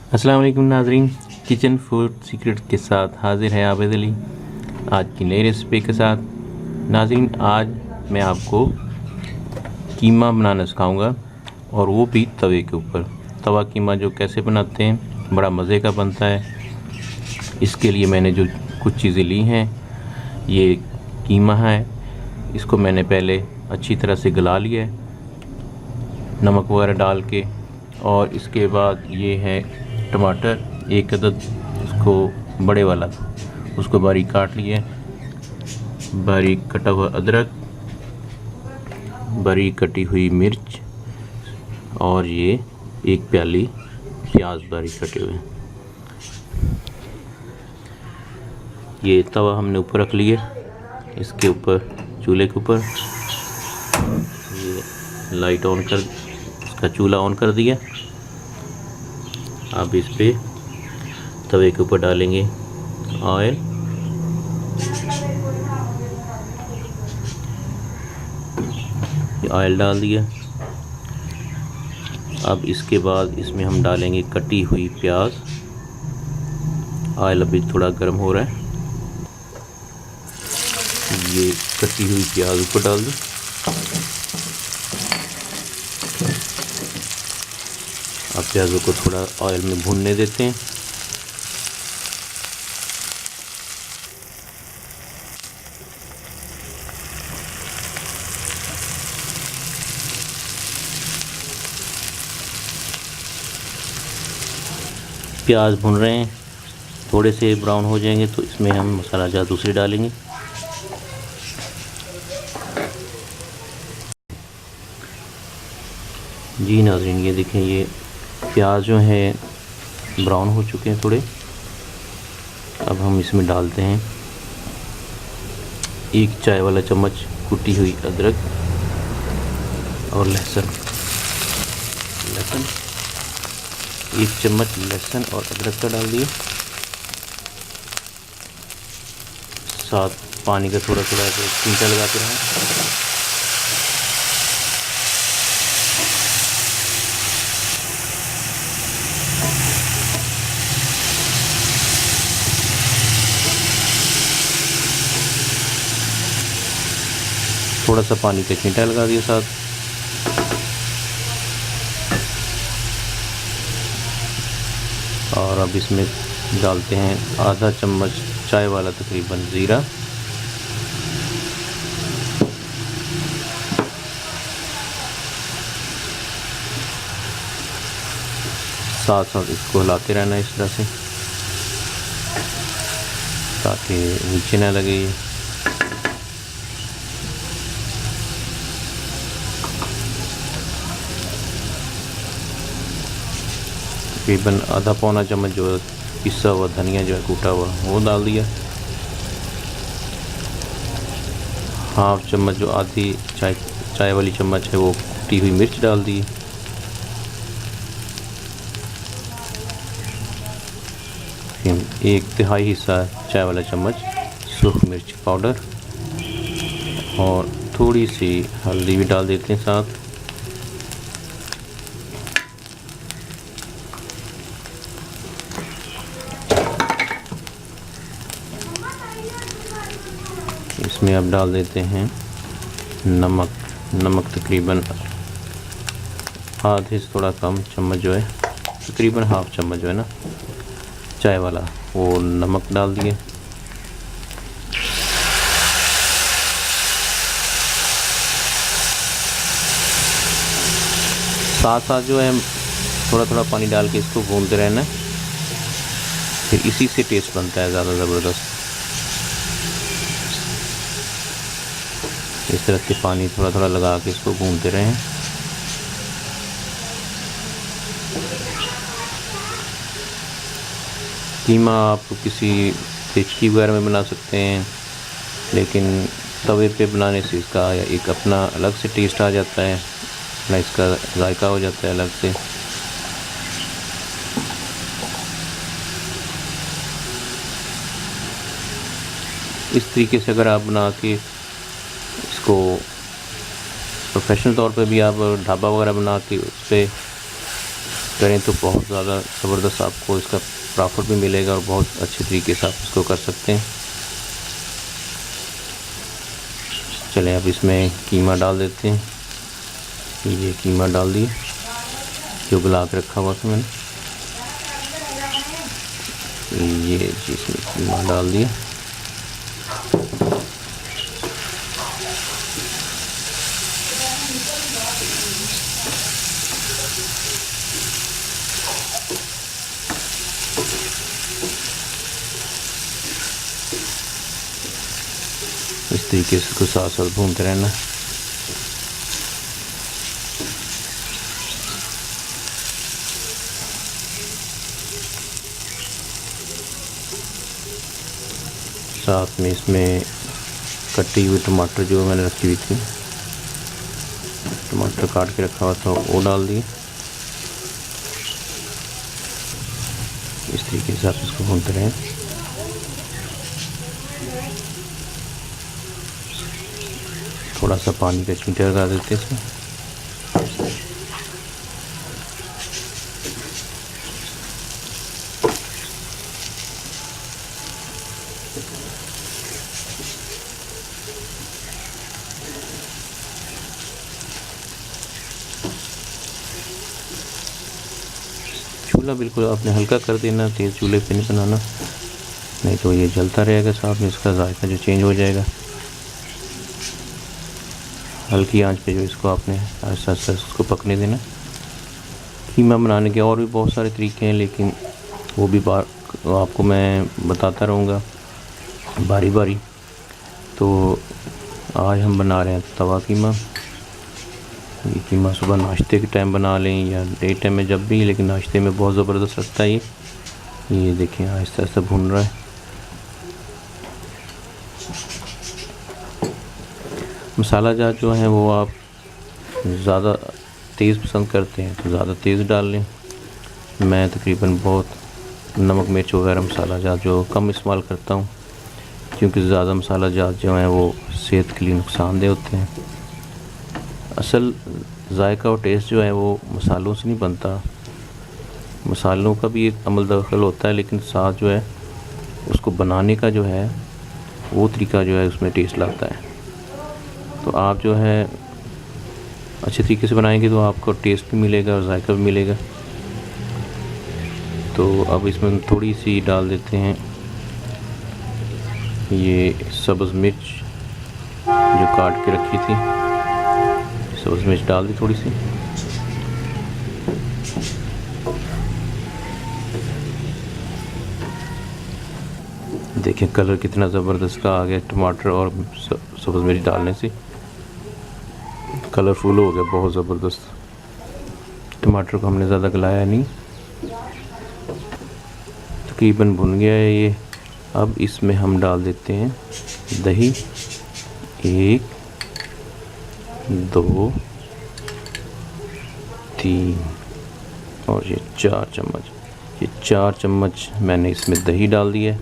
अस्सलाम वालेकुम नाज़रीन, किचन फूड सीक्रेट के साथ हाज़िर है आबिद अली आज की नई रेसिपी के साथ। नाज़रीन, आज मैं आपको कीमा बनाना सिखाऊंगा और वो भी तवे के ऊपर। तवा कीमा जो कैसे बनाते हैं, बड़ा मज़े का बनता है। इसके लिए मैंने जो कुछ चीज़ें ली हैं, ये कीमा है, इसको मैंने पहले अच्छी तरह से गला लिया है नमक वगैरह डाल के। और इसके बाद ये है टमाटर, एक अदद, उसको बड़े वाला, उसको बारीक काट लिया। बारीक कटा हुआ अदरक, बारीक कटी हुई मिर्च, और ये एक प्याली प्याज बारीक कटे हुए। ये तवा हमने ऊपर रख लिया, इसके ऊपर चूल्हे के ऊपर ये लाइट ऑन कर, इसका चूल्हा ऑन कर दिया। अब इस पे तवे के ऊपर डालेंगे ऑयल। ऑयल डाल दिया। अब इसके बाद इसमें हम डालेंगे कटी हुई प्याज। ऑयल अभी थोड़ा गर्म हो रहा है, ये कटी हुई प्याज ऊपर डाल दो। अब प्याज़ों को थोड़ा ऑयल में भूनने देते हैं। प्याज भून रहे हैं, थोड़े से ब्राउन हो जाएंगे तो इसमें हम मसाला जार दूसरे डालेंगे। जी नाज़रीन, ये देखें, ये प्याज जो है ब्राउन हो चुके हैं थोड़े। अब हम इसमें डालते हैं 1 चाय वाला चम्मच कुटी हुई अदरक और लहसुन। 1 चम्मच लहसुन और अदरक का डाल दिए। साथ पानी का थोड़ा थोड़ा छींटा लगाते रहें। थोड़ा सा पानी का छींटा लगा दिया साथ। और अब इसमें डालते हैं आधा चम्मच चाय वाला तकरीबन ज़ीरा। साथ साथ इसको हिलाते रहना इस तरह से ताकि नीचे ना लगे। तकरीबन आधा पौना चम्मच जो है पिसा हुआ धनिया जो है कूटा हुआ वो डाल दिया। हाफ चम्मच जो आधी चाय वाली चम्मच है वो कुटी हुई मिर्च डाल दी। फिर 1/3 हिस्सा चाय वाला चम्मच सूख मिर्च पाउडर और थोड़ी सी हल्दी भी डाल देते हैं साथ। इसमें अब डाल देते हैं नमक तकरीबन आधे से थोड़ा कम चम्मच जो है, तकरीबन हाफ चम्मच जो है ना चाय वाला, वो नमक डाल दिए। साथ साथ जो है थोड़ा थोड़ा पानी डाल के इसको भूनते रहना है, फिर इसी से टेस्ट बनता है ज़्यादा ज़बरदस्त। इस तरह से पानी थोड़ा थोड़ा लगा के इसको भूनते रहें। कीमा आप किसी देचकी वगैरह में बना सकते हैं, लेकिन तवे पे बनाने से इसका एक अपना अलग से टेस्ट आ जाता है, ना इसका जायका हो जाता है अलग से। इस तरीके से अगर आप बना के इसको प्रोफेशनल तौर पे भी आप ढाबा वगैरह बना के उस पर करें तो बहुत ज़्यादा ज़बरदस्त आपको इसका प्रॉफिट भी मिलेगा और बहुत अच्छे तरीके से आप इसको कर सकते हैं। चलें अब इसमें कीमा डाल देते हैं। ये कीमा डाल दिए जो गला के रखा हुआ था मैंने। ये इसमें कीमा डाल दिया। इस तरीके से इसको साथ साथ भूनते रहना। साथ में इसमें कटी हुई टमाटर जो मैंने रखी हुई थी, टमाटर काट के रखा हुआ था वो डाल दिए। इस तरीके से आप इसको भूनते रहें। थोड़ा सा पानी का छींटा लगा देते हैं इसमें। चूल्हा बिल्कुल आपने हल्का कर देना, तेज़ चूल्हे पे नहीं बनाना, नहीं तो ये जलता रहेगा, साथ में इसका जायका जो चेंज हो जाएगा। हल्की आंच पे जो इसको आपने आहिस्ता आहिस्ता इसको पकने देना। कीमा बनाने के और भी बहुत सारे तरीके हैं, लेकिन वो भी आपको मैं बताता रहूँगा बारी बारी। तो आज हम बना रहे हैं तवा कीमा। ये कीमा सुबह नाश्ते के टाइम बना लें या डे टाइम में, जब भी, लेकिन नाश्ते में बहुत ज़बरदस्त लगता है ये देखें आहिस्ता आहिस्ता भून रहा है। मसाला जात जो है वो आप ज़्यादा तेज़ पसंद करते हैं तो ज़्यादा तेज़ डाल लें। मैं तकरीबन बहुत नमक मिर्च वगैरह मसाला जात जो कम इस्तेमाल करता हूँ, क्योंकि ज़्यादा मसाला जात जो हैं वो सेहत के लिए नुकसानदेह होते हैं। असल जायका और टेस्ट जो है वो मसालों से नहीं बनता, मसालों का भी एक अमल दखल होता है, लेकिन साथ जो है उसको बनाने का जो है वो तरीका जो है उसमें टेस्ट लाता है। तो आप जो है अच्छे तरीके से बनाएंगे तो आपको टेस्ट भी मिलेगा और जायका भी मिलेगा। तो अब इसमें थोड़ी सी डाल देते हैं ये सब्ज़ मिर्च जो काट के रखी थी, सब्ज़ मिर्च डाल दी थोड़ी सी। देखें कलर कितना ज़बरदस्त का आ गया, टमाटर और सब्ज़ मिर्च डालने से कलरफुल हो गया बहुत ज़बरदस्त। टमाटर को हमने ज़्यादा गलाया नहीं, तकरीबन भुन गया है ये। अब इसमें हम डाल देते हैं दही, 1 2 3 और ये 4 चम्मच। ये 4 चम्मच मैंने इसमें दही डाल दिया है।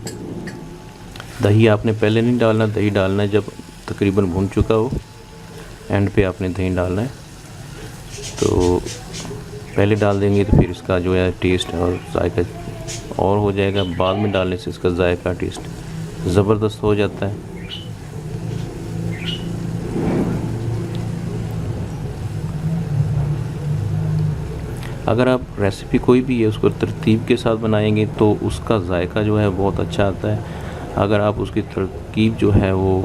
दही आपने पहले नहीं डालना, दही डालना है जब तकरीबन भुन चुका हो, एंड पे आपने दही डालना है। तो पहले डाल देंगे तो फिर इसका जो है टेस्ट और जायका और हो जाएगा, बाद में डालने से इसका जायका टेस्ट ज़बरदस्त हो जाता है। अगर आप रेसिपी कोई भी है उसको तरतीब के साथ बनाएंगे तो उसका जायका जो है बहुत अच्छा आता है। अगर आप उसकी तरकीब जो है वो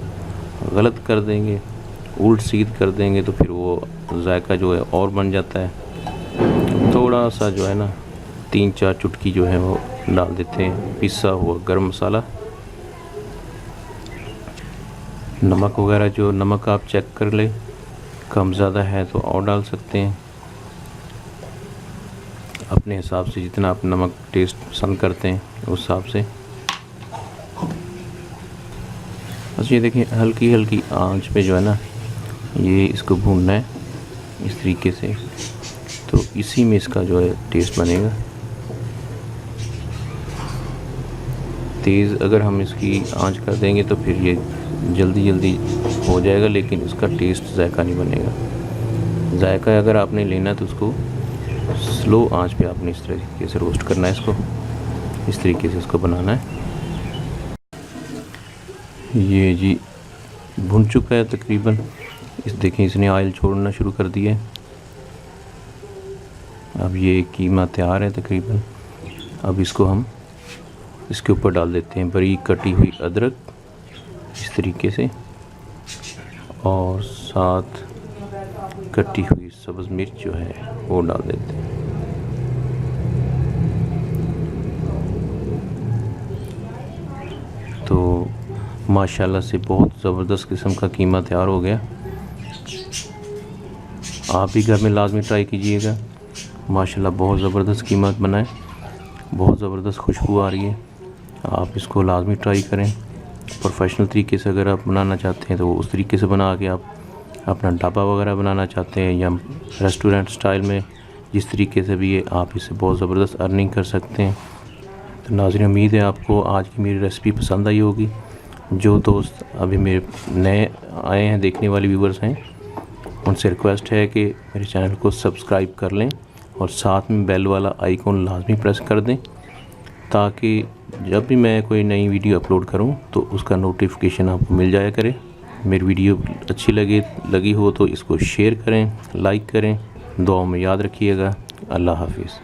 गलत कर देंगे, उल्ट सीध कर देंगे, तो फिर वो जायका जो है और बन जाता है। थोड़ा सा जो है ना 3-4 चुटकी जो है वो डाल देते हैं पिसा हुआ गरम मसाला। नमक वगैरह जो नमक आप चेक कर ले, कम ज़्यादा है तो और डाल सकते हैं अपने हिसाब से, जितना आप नमक टेस्ट पसंद करते हैं उस हिसाब से। बस ये देखिए हल्की हल्की आंच पे जो है ना ये इसको भूनना है इस तरीके से, तो इसी में इसका जो है टेस्ट बनेगा। तेज़ अगर हम इसकी आंच कर देंगे तो फिर ये जल्दी जल्दी हो जाएगा, लेकिन इसका टेस्ट जायका नहीं बनेगा। जायका अगर आपने लेना तो उसको स्लो आंच पे आपने इस तरीके से रोस्ट करना है इसको, इस तरीके से इसको बनाना है। ये जी भुन चुका है तकरीबन, इस देखें इसने ऑयल छोड़ना शुरू कर दिया है। अब ये कीमा तैयार है तकरीबन। अब इसको हम इसके ऊपर डाल देते हैं बारीक कटी हुई अदरक इस तरीके से, और साथ कटी हुई सब्ज़ मिर्च जो है वो डाल देते हैं। तो माशाल्लाह से बहुत ज़बरदस्त किस्म का कीमा तैयार हो गया। आप भी घर में लाजमी ट्राई कीजिएगा। माशाल्लाह बहुत ज़बरदस्त कीमा बना है, बहुत ज़बरदस्त खुशबू आ रही है। आप इसको लाजमी ट्राई करें। प्रोफेशनल तरीके से अगर आप बनाना चाहते हैं तो उस तरीके से बना के आप अपना ढाबा वगैरह बनाना चाहते हैं, या रेस्टोरेंट स्टाइल में, जिस तरीके से भी है आप इससे बहुत ज़बरदस्त अर्निंग कर सकते हैं। तो नाज़रीन, उम्मीद है आपको आज की मेरी रेसिपी पसंद आई होगी। जो दोस्त अभी मेरे नए आए हैं, देखने वाले व्यूवर्स हैं, उनसे रिक्वेस्ट है कि मेरे चैनल को सब्सक्राइब कर लें और साथ में बेल वाला आइकॉन लाजमी प्रेस कर दें, ताकि जब भी मैं कोई नई वीडियो अपलोड करूं तो उसका नोटिफिकेशन आपको मिल जाया करे। मेरी वीडियो अच्छी लगी हो तो इसको शेयर करें, लाइक करें, दुआओं में याद रखिएगा। अल्लाह हाफिज़।